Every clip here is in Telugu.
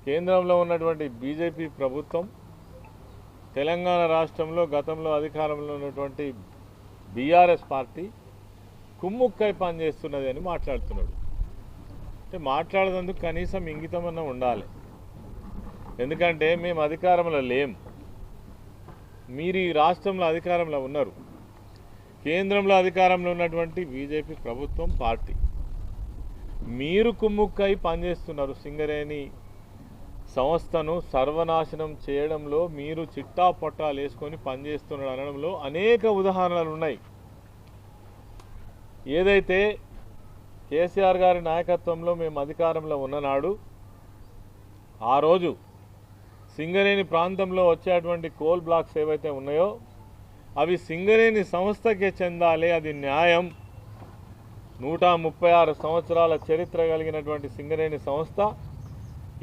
కేంద్రంలో ఉన్నటువంటి బీజేపీ ప్రభుత్వం తెలంగాణ రాష్ట్రంలో గతంలో అధికారంలో ఉన్నటువంటి బీఆర్ఎస్ పార్టీ కుమ్ముక్కై పనిచేస్తున్నది అని మాట్లాడుతున్నాడు. అంటే మాట్లాడేందుకు కనీసం ఇంగితమన్నా ఉండాలి. ఎందుకంటే మేము అధికారంలో లేం, మీరు ఈ రాష్ట్రంలో అధికారంలో ఉన్నారు. కేంద్రంలో అధికారంలో ఉన్నటువంటి బీజేపీ ప్రభుత్వం పార్టీ మీరు కుమ్ముక్కై పనిచేస్తున్నారు. సింగరేణి సంస్థను సర్వనాశనం చేయడంలో మీరు చిట్టా పొట్టాలు వేసుకొని పనిచేస్తున్నారు అనడంలో అనేక ఉదాహరణలు ఉన్నాయి. ఏదైతే కేసీఆర్ గారి నాయకత్వంలో మేము అధికారంలో ఉన్ననాడు ఆ రోజు సింగరేణి ప్రాంతంలో వచ్చేటువంటి కోల్ బ్లాక్స్ ఏవైతే ఉన్నాయో అవి సింగరేణి సంస్థకే చెందాలి, అది న్యాయం. 136 సంవత్సరాల చరిత్ర కలిగినటువంటి సింగరేణి సంస్థ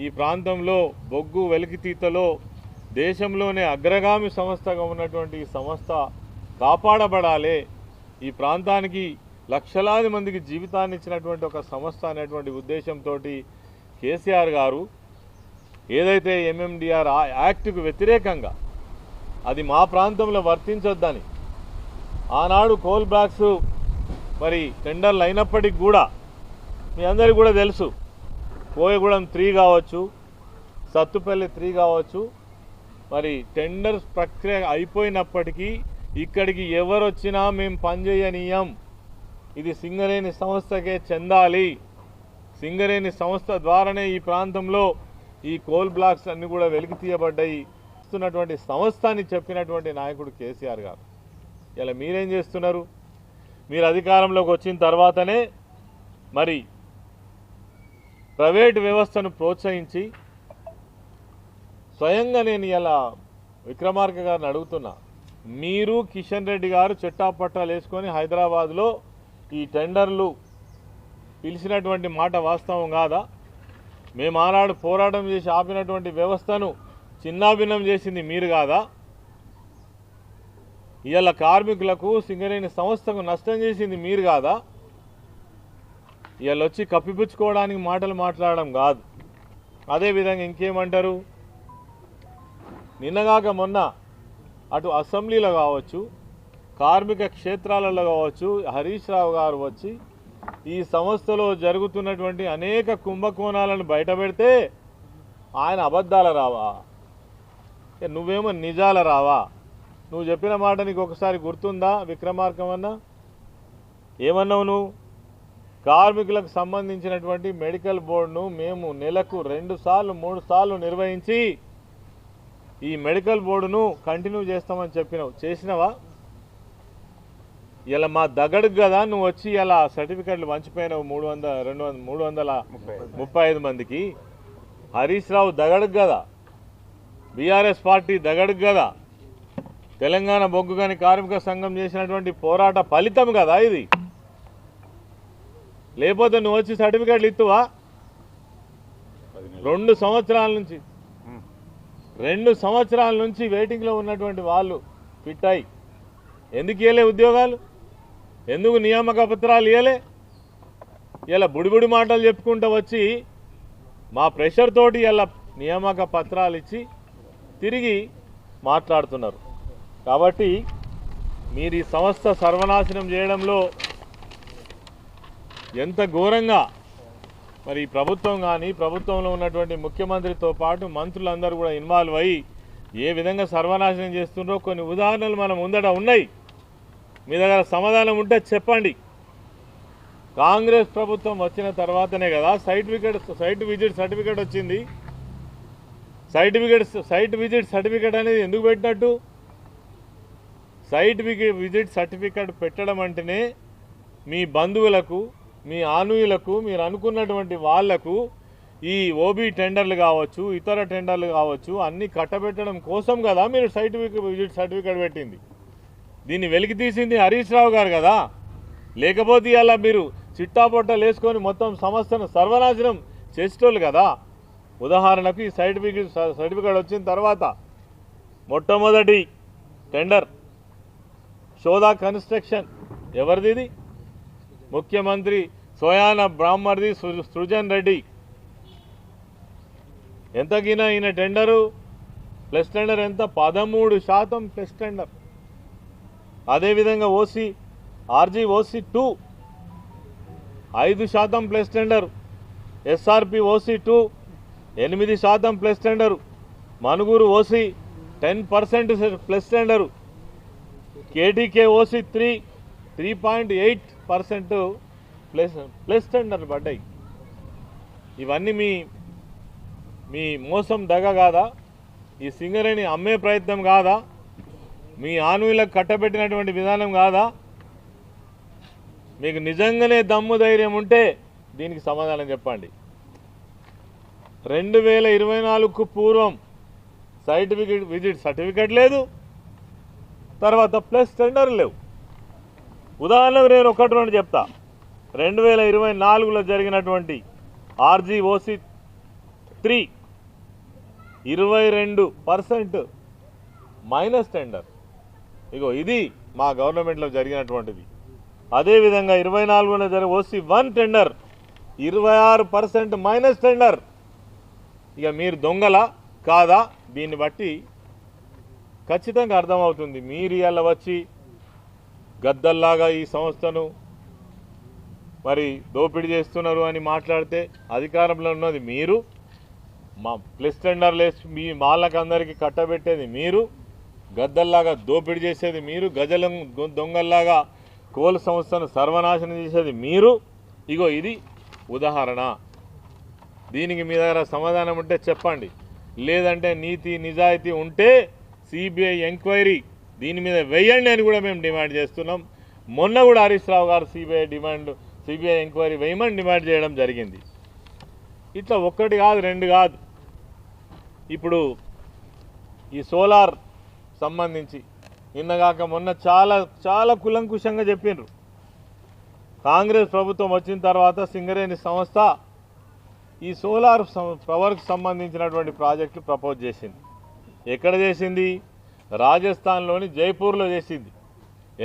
ఈ ప్రాంతంలో బొగ్గు వెలికితీతలో దేశంలోనే అగ్రగామి సంస్థగా ఉన్నటువంటి ఈ సంస్థ కాపాడబడాలి. ఈ ప్రాంతానికి లక్షలాది మందికి జీవితాన్ని ఇచ్చినటువంటి ఒక సంస్థ అనేటువంటి ఉద్దేశంతో కేసీఆర్ గారు ఏదైతే ఎంఎండిఆర్ యాక్ట్కు వ్యతిరేకంగా అది మా ప్రాంతంలో వర్తించొద్దని ఆనాడు కోల్ బ్లాక్స్ మరి టెండర్లు అయినప్పటికీ కూడా మీ అందరికీ కూడా తెలుసు, కోయగూడెం 3 కావచ్చు, సత్తుపల్లి 3 కావచ్చు, మరి టెండర్స్ ప్రక్రియ అయిపోయినప్పటికీ ఇక్కడికి ఎవరు వచ్చినా మేము పనిచేయనీయం, ఇది సింగరేణి సంస్థకే చెందాలి, సింగరేణి సంస్థ ద్వారానే ఈ ప్రాంతంలో ఈ కోల్ బ్లాక్స్ అన్నీ కూడా వెలికి తీయబడ్డాయి ఇస్తున్నటువంటి సంస్థ అని చెప్పినటువంటి నాయకుడు కేసీఆర్ గారు. ఇలా మీరేం చేస్తున్నారు? మీరు అధికారంలోకి వచ్చిన తర్వాతనే మరి ప్రైవేటు వ్యవస్థను ప్రోత్సహించి స్వయంగా నేను ఇలా విక్రమార్క గారిని అడుగుతున్నా, మీరు కిషన్ రెడ్డి గారు చెట్టాపట్టాలు వేసుకొని హైదరాబాద్లో ఈ టెండర్లు పిలిచినటువంటి మాట వాస్తవం కాదా? మేము ఆనాడు పోరాటం చేసి ఆపినటువంటి వ్యవస్థను చిన్నాభిన్నం చేసింది మీరు కాదా? ఇవాళ కార్మికులకు సింగరేణి సంస్థకు నష్టం చేసింది మీరు కాదా? ఇవాళ వచ్చి కప్పిపుచ్చుకోవడానికి మాటలు మాట్లాడడం కాదు. అదేవిధంగా ఇంకేమంటారు, నిన్నగాక మొన్న అటు అసెంబ్లీలో కావచ్చు, కార్మిక క్షేత్రాలలో కావచ్చు, హరీష్ రావు గారు వచ్చి ఈ సంస్థలో జరుగుతున్నటువంటి అనేక కుంభకోణాలను బయటపెడితే ఆయన అబద్ధాల రావా, నువ్వేమో నిజాల రావా? నువ్వు చెప్పిన మాట నీకు ఒకసారి గుర్తుందా విక్రమార్కమన్నా? ఏమన్నావు నువ్వు? కార్మికులకు సంబంధించినటువంటి మెడికల్ బోర్డును మేము నెలకు 2 సార్లు 3 సార్లు నిర్వహించి ఈ మెడికల్ బోర్డును కంటిన్యూ చేస్తామని చెప్పినావు, చేసినవా? ఇలా మా దగ్గరకు కదా నువ్వు వచ్చి ఇలా సర్టిఫికెట్లు పంచిపోయినావు 335 మందికి. హరీష్ రావు దగడుకు కదా, బీఆర్ఎస్ పార్టీ దగడుకు కదా, తెలంగాణ బొగ్గు గని కార్మిక సంఘం చేసినటువంటి పోరాట ఫలితం కదా ఇది. లేకపోతే నువ్వు వచ్చి సర్టిఫికెట్లు ఇస్తువా? 2 సంవత్సరాల నుంచి వెయిటింగ్లో ఉన్నటువంటి వాళ్ళు ఫిట్ అయ్యి ఎందుకు ఇవ్వలే ఉద్యోగాలు? ఎందుకు నియామక పత్రాలు ఇవ్వలే? ఇలా బుడిబుడి మాటలు చెప్పుకుంటూ వచ్చి మా ప్రెషర్ తోటి ఇలా నియామక పత్రాలు ఇచ్చి తిరిగి మాట్లాడుతున్నారు. కాబట్టి మీరు ఈ సంస్థ సర్వనాశనం చేయడంలో ఎంత ఘోరంగా మరి ప్రభుత్వం కానీ ప్రభుత్వంలో ఉన్నటువంటి ముఖ్యమంత్రితో పాటు మంత్రులందరూ కూడా ఇన్వాల్వ్ అయ్యి ఏ విధంగా సర్వనాశనం చేస్తుండ్రో కొన్ని ఉదాహరణలు మన ముందట ఉన్నాయి. మీ దగ్గర సమాధానం ఉంటే చెప్పండి. కాంగ్రెస్ ప్రభుత్వం వచ్చిన తర్వాతనే కదా సైట్ విజిట్ సర్టిఫికేట్ వచ్చింది. సైట్ విజిట్ సర్టిఫికేట్ అనేది ఎందుకు పెట్టినట్టు? సైట్ విజిట్ సర్టిఫికేట్ పెట్టడం అంటేనే మీ బంధువులకు, మీ ఆనుయులకు, మీరు అనుకున్నటువంటి వాళ్లకు ఈ ఓబీ టెండర్లు కావచ్చు, ఇతర టెండర్లు కావచ్చు అన్నీ కట్టబెట్టడం కోసం కదా మీరు సైట్ విజిట్ సర్టిఫికేట్ పెట్టింది. దీన్ని వెలికి తీసింది హరీష్ రావు గారు కదా. లేకపోతే అలా మీరు చిట్టాపొట్టలు వేసుకొని మొత్తం సంస్థను సర్వనాశనం చేసేటోళ్ళు కదా. ఉదాహరణకు ఈ సర్టిఫికేట్ వచ్చిన తర్వాత మొట్టమొదటి టెండర్ శోధా కన్స్ట్రక్షన్ ఎవరిది? ఇది ముఖ్యమంత్రి సోయాన బ్రాహ్మర్ది సృజన్ రెడ్డి. ఎంతకినా ఈయన టెండరు ప్లస్ టెండర్ ఎంత 13% ప్లస్ టెండర్. అదేవిధంగా RG-OC2 5% plus tender. SRP-OC2 8% plus tender. Manuguru OC 10% plus tender. KTK-OC3 3.8% plus tender పడ్డాయి. ఇవన్నీ మీ మోసం దగ కాదా? ఈ సింగరేణి అమ్మే ప్రయత్నం కాదా? మీ ఆనువులకు కట్టబెట్టినటువంటి విధానం కాదా? మీకు నిజంగానే దమ్ము ధైర్యం ఉంటే దీనికి సమాధానం చెప్పండి. 2024కు పూర్వం సైట్ విజిట్ సర్టిఫికెట్ లేదు, తర్వాత ప్లస్ టెండర్ లేవు. ఉదాహరణకు నేను 1-2 చెప్తా. 2024లో జరిగినటువంటి RG-OC3 22% మైనస్ టెండర్. ఇగో ఇది మా గవర్నమెంట్లో జరిగినటువంటిది. అదేవిధంగా 24లో జరిగిన OC1 టెండర్ 26% మైనస్ టెండర్. ఇక మీరు దొంగలా కాదా? దీన్ని బట్టి ఖచ్చితంగా అర్థమవుతుంది. మీరు ఇలా వచ్చి గద్దల్లాగా ఈ సంస్థను మరి దోపిడీ చేస్తున్నారు అని మాట్లాడితే అధికారంలో ఉన్నది మీరు, మా ప్లస్ టెండర్లు మీ వాళ్ళకందరికీ కట్టబెట్టేది మీరు, గద్దల్లాగా దోపిడీ చేసేది మీరు, గజల దొంగల్లాగా కోల్ సంస్థను సర్వనాశనం చేసేది మీరు. ఇగో ఇది ఉదాహరణ. దీనికి మీ దగ్గర సమాధానం ఉంటే చెప్పండి, లేదంటే నీతి నిజాయితీ ఉంటే సిబిఐ ఎంక్వైరీ దీని మీద వేయండి అని కూడా మేము డిమాండ్ చేస్తున్నాం. మొన్న కూడా హరీష్ రావు గారు సిబిఐ ఎంక్వైరీ వేయమని డిమాండ్ చేయడం జరిగింది. ఇట్లా 1 కాదు 2 కాదు. ఇప్పుడు ఈ సోలార్ సంబంధించి నిన్నగాక మొన్న చాలా కులంకుశంగా చెప్పిండ్రు. కాంగ్రెస్ ప్రభుత్వం వచ్చిన తర్వాత సింగరేణి సంస్థ ఈ సోలార్ పవర్కి సంబంధించినటువంటి ప్రాజెక్టులు ప్రపోజ్ చేసింది. ఎక్కడ చేసింది? రాజస్థాన్లోని జైపూర్లో చేసింది.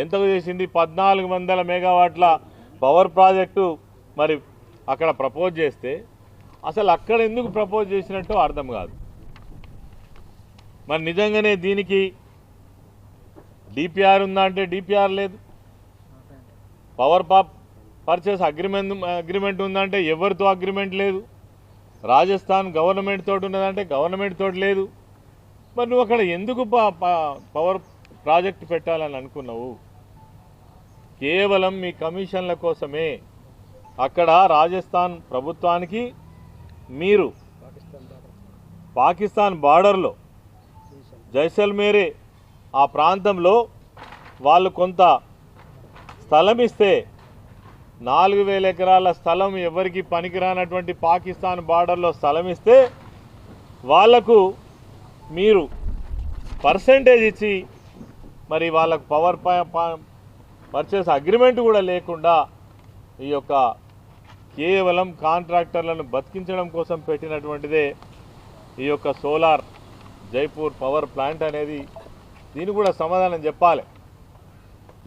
ఎంతకు చేసింది? 1400 మెగావాట్ల పవర్ ప్రాజెక్టు మరి అక్కడ ప్రపోజ్ చేస్తే అసలు అక్కడ ఎందుకు ప్రపోజ్ చేసినట్టు అర్థం కాదు. మరి నిజంగానే దీనికి డిపిఆర్ ఉందా అంటే డిపిఆర్ లేదు. పవర్ పర్చేస్ అగ్రిమెంట్ ఉందంటే ఎవరితో అగ్రిమెంట్ లేదు. రాజస్థాన్ గవర్నమెంట్ తోటి ఉన్నదంటే గవర్నమెంట్ తోటి లేదు. మరి నువ్వు అక్కడ ఎందుకు పవర్ ప్రాజెక్ట్ పెట్టాలని అనుకున్నావు? కేవలం మీ కమిషన్ల కోసమే. అక్కడ రాజస్థాన్ ప్రభుత్వానికి మీరు పాకిస్తాన్ బార్డర్లో జైసల్మేరే ఆ ప్రాంతంలో వాళ్ళు కొంత స్థలం ఇస్తే 4000 ఎకరాల స్థలం ఎవరికి పనికిరానటువంటి పాకిస్తాన్ బార్డర్లో స్థలం ఇస్తే వాళ్లకు మీరు పర్సెంటేజ్ ఇచ్చి మరి వాళ్ళకు పవర్ పర్చేస్ అగ్రిమెంట్ కూడా లేకుండా ఈ యొక్క కేవలం కాంట్రాక్టర్లను బతికించడం కోసం పెట్టినటువంటిదే ఈ యొక్క సోలార్ జైపూర్ పవర్ ప్లాంట్ అనేది. దీనికి కూడా సమాధానం చెప్పాలి.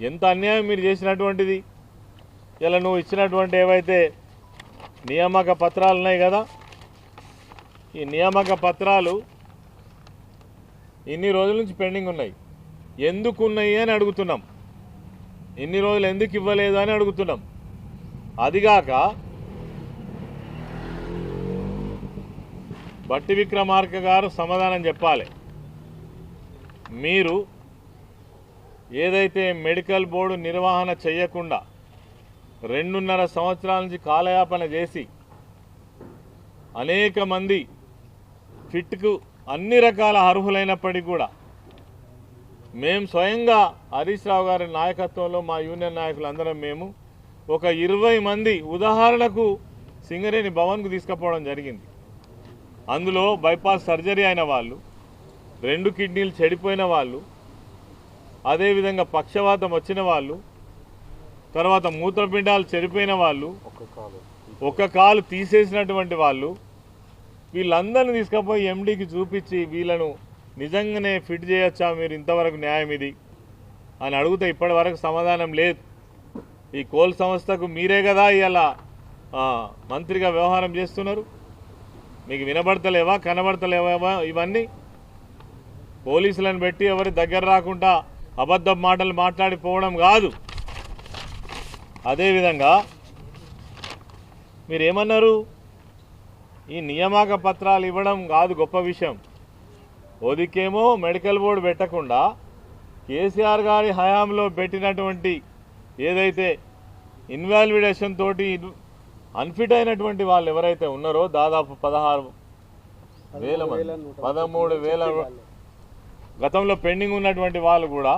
ఎంత అన్యాయం మీరు చేసినటువంటిది. ఇలా నువ్వు ఇచ్చినటువంటి ఏవైతే నియామక పత్రాలు ఉన్నాయి కదా, ఈ నియామక పత్రాలు ఇన్ని రోజుల నుంచి పెండింగ్ ఉన్నాయి. ఎందుకు ఉన్నాయి అని అడుగుతున్నాం. ఇన్ని రోజులు ఎందుకు ఇవ్వలేదు అని అడుగుతున్నాం. అదిగాక బట్టి విక్రమార్క గారు సమాధానం చెప్పాలి. మీరు ఏదైతే మెడికల్ బోర్డు నిర్వహణ చేయకుండా 2.5 సంవత్సరాల నుంచి కాలయాపన చేసి అనేక మంది ఫిట్కు అన్ని రకాల అర్హులైనప్పటికీ కూడా మేము స్వయంగా హరీష్ రావు గారి నాయకత్వంలో మా యూనియన్ నాయకులందరం మేము ఒక 20 మంది ఉదాహరణకు సింగరేణి భవన్కు తీసుకుపోవడం జరిగింది. అందులో బైపాస్ సర్జరీ అయిన వాళ్ళు, 2 కిడ్నీలు చెడిపోయిన వాళ్ళు, అదేవిధంగా పక్షవాతం వచ్చిన వాళ్ళు, తర్వాత మూత్రపిండాలు చెడిపోయిన వాళ్ళు, ఒక కాలు తీసేసినటువంటి వాళ్ళు, వీళ్ళందరినీ తీసుకుపోయి ఎండీకి చూపించి వీళ్ళను నిజంగానే ఫిట్ చేయొచ్చా మీరు, ఇంతవరకు న్యాయం ఇది అని అడిగితే ఇప్పటి వరకు సమాధానం లేదు. ఈ కోల్ సంస్థకు మీరే కదా ఇలా మంత్రిగా వ్యవహారం చేస్తున్నారు. మీకు వినబడతలేవా, కనబడతలేవా? ఇవన్నీ పోలీసులను పెట్టి ఎవరి దగ్గర రాకుండా అబద్ధం మాటలు మాట్లాడిపోవడం కాదు. అదేవిధంగా మీరేమన్నారు, ఈ నియామక పత్రాలు ఇవ్వడం కాదు గొప్ప విషయం. ఓదికేమో మెడికల్ బోర్డు పెట్టకుండా కేసీఆర్ గారి హయాంలో పెట్టినటువంటి ఏదైతే ఇన్వాల్విడేషన్ తోటి అన్ఫిట్ అయినటువంటి వాళ్ళు ఎవరైతే ఉన్నారో దాదాపు 16,000 మంది, 13,000 గతంలో పెండింగ్ ఉన్నటువంటి వాళ్ళు కూడా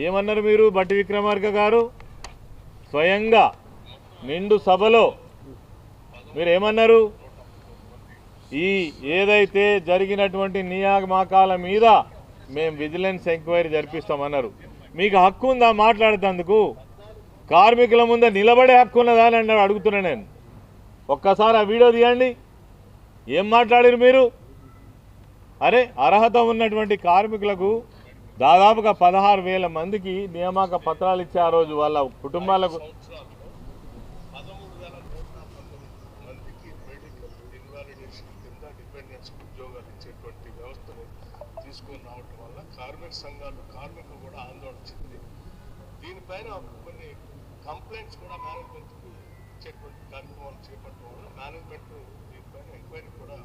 ఏమన్నారు మీరు? బట్టి విక్రమార్క గారు స్వయంగా నిండు సభలో మీరేమన్నారు? ఈ ఏదైతే జరిగినటువంటి నియామకాల మీద మేము విజిలెన్స్ ఎంక్వైరీ జరిపిస్తామన్నారు. మీకు హక్కు ఉందా మాట్లాడేందుకు? కార్మికుల ముందే నిలబడే హక్కు ఉన్నదా అని అన్నాడు. అడుగుతున్నా నేను. ఒక్కసారి ఆ వీడియో తీయండి. ఏం మాట్లాడారు మీరు? అరే అర్హత ఉన్నటువంటి కార్మికులకు దాదాపుగా 16,000 మందికి నియామక పత్రాలు ఇచ్చే ఆ రోజు వాళ్ళ కుటుంబాలకు ఉద్యోగాలు ఇచ్చేటువంటి వ్యవస్థను తీసుకొని రావటం వల్ల కార్మిక సంఘాలు కార్మికులు కూడా ఆందోళన చెంది దీనిపైన కొన్ని కంప్లైంట్స్ కూడా మేనేజ్మెంట్ ఇచ్చేటువంటి కార్యక్రమాలు చేపట్టడం వల్ల మేనేజ్మెంట్ దీనిపైన ఎంక్వైరీ కూడా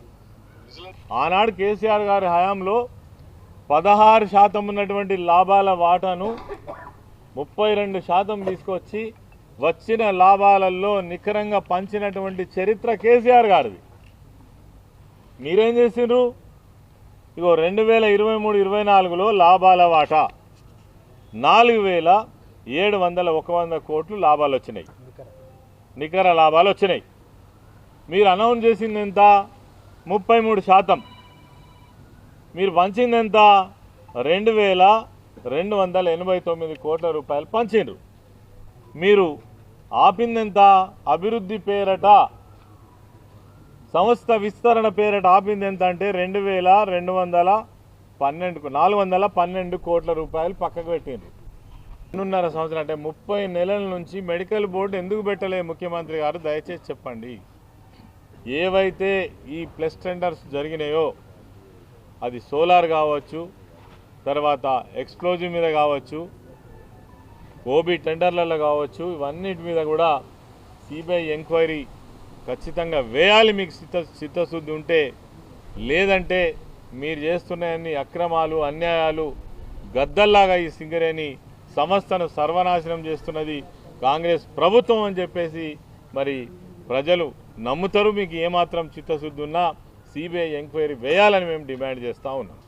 ఆనాడు కేసీఆర్ గారి హయాంలో 16% ఉన్నటువంటి లాభాల వాటాను 32% తీసుకొచ్చి వచ్చిన లాభాలలో నికరంగా పంచినటువంటి చరిత్ర కేసీఆర్ గారిది. మీరేం చేసిండ్రు? ఇగో 2023-24లో లాభాల వాటా 4,700 కోట్లు లాభాలు వచ్చినాయి, నికర లాభాలు వచ్చినాయి. మీరు అనౌన్స్ చేసింది ఎంత? 33%. మీరు పంచింది ఎంత? 2,289 కోట్ల రూపాయలు పంచిండ్రు. మీరు ఆపిందెంత? అభివృద్ధి పేరట సంస్థ విస్తరణ పేరట ఆపింది ఎంత అంటే 2,412 కోట్ల రూపాయలు పక్కకు పెట్టిండ్రు. 2.5 సంవత్సరం అంటే 30 నెలల నుంచి మెడికల్ బోర్డు ఎందుకు పెట్టలే ముఖ్యమంత్రి గారు? దయచేసి చెప్పండి. ఏవైతే ఈ ప్లస్ టెండర్స్ జరిగినాయో అది సోలార్ కావచ్చు, తర్వాత ఎక్స్ప్లోజివ్ మీద కావచ్చు, ఓబీ టెండర్లలో కావచ్చు, ఇవన్నిటి మీద కూడా సిబిఐ ఎంక్వైరీ ఖచ్చితంగా వేయాలి. మీకు చిత్తశుద్ధి ఉంటే. లేదంటే మీరు చేస్తున్న అక్రమాలు అన్యాయాలు గద్దల్లాగా ఈ సింగరేణి సంస్థను సర్వనాశనం చేస్తున్నది కాంగ్రెస్ ప్రభుత్వం అని చెప్పేసి మరి ప్రజలు నమ్ముతారు. మీకు ఏమాత్రం చిత్తశుద్ధి ఉన్నా సిబిఐ ఎంక్వైరీ వేయాలని మేము డిమాండ్ చేస్తూ ఉన్నాం.